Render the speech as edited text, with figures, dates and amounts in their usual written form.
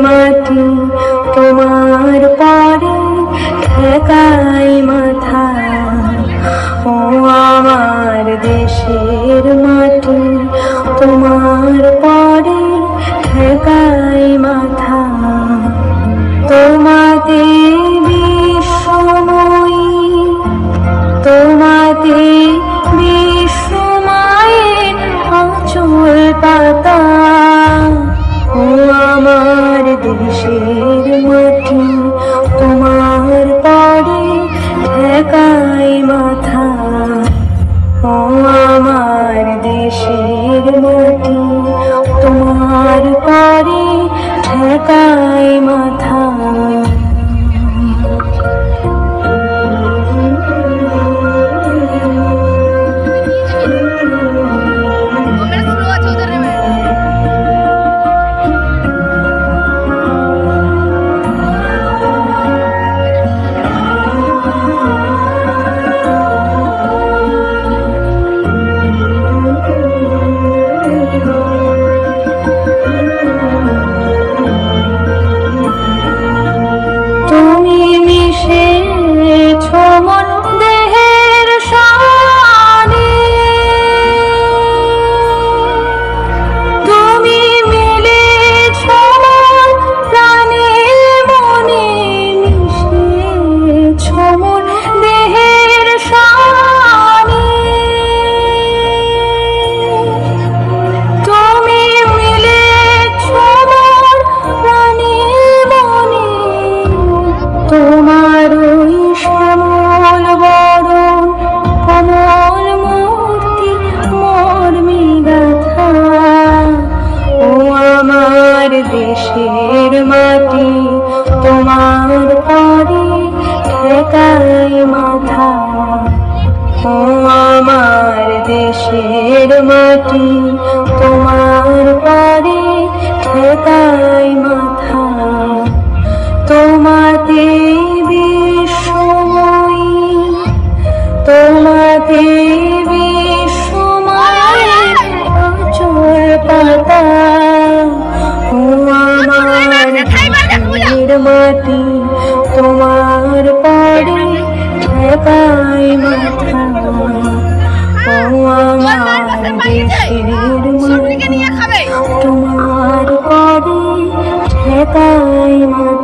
মাটি তোমার পরে ঠেকাই মাথা। ও আমার দেশের মাটি তোমার পরে ঠেকাই মাথা। তোমাতে বিশ্বময়ী, তোমাতে বিশ্বমায়ের আঁচল পাতা। ও আমার দেশের মাটি তোমার পরে ঠেকাই মাথা। ও আমার দেশের মাটি তোমার পরে ঠেকাই মাথা। দেশের মাটি তোমার পরে ঠেকাই মাথা। ও আমার দেশের মাটি তোমার পরে ঠেকাই মাথা। তোমাতে বিশ্বময়ী, তোমাতে বিশ্বমায়ের আঁচল পাতা। ও আমার দেশের মাটি তোমার পরে ঠেকাই মাথা। ও আমার দেশের মাটি তোমার পরে ঠেকাই মাথা।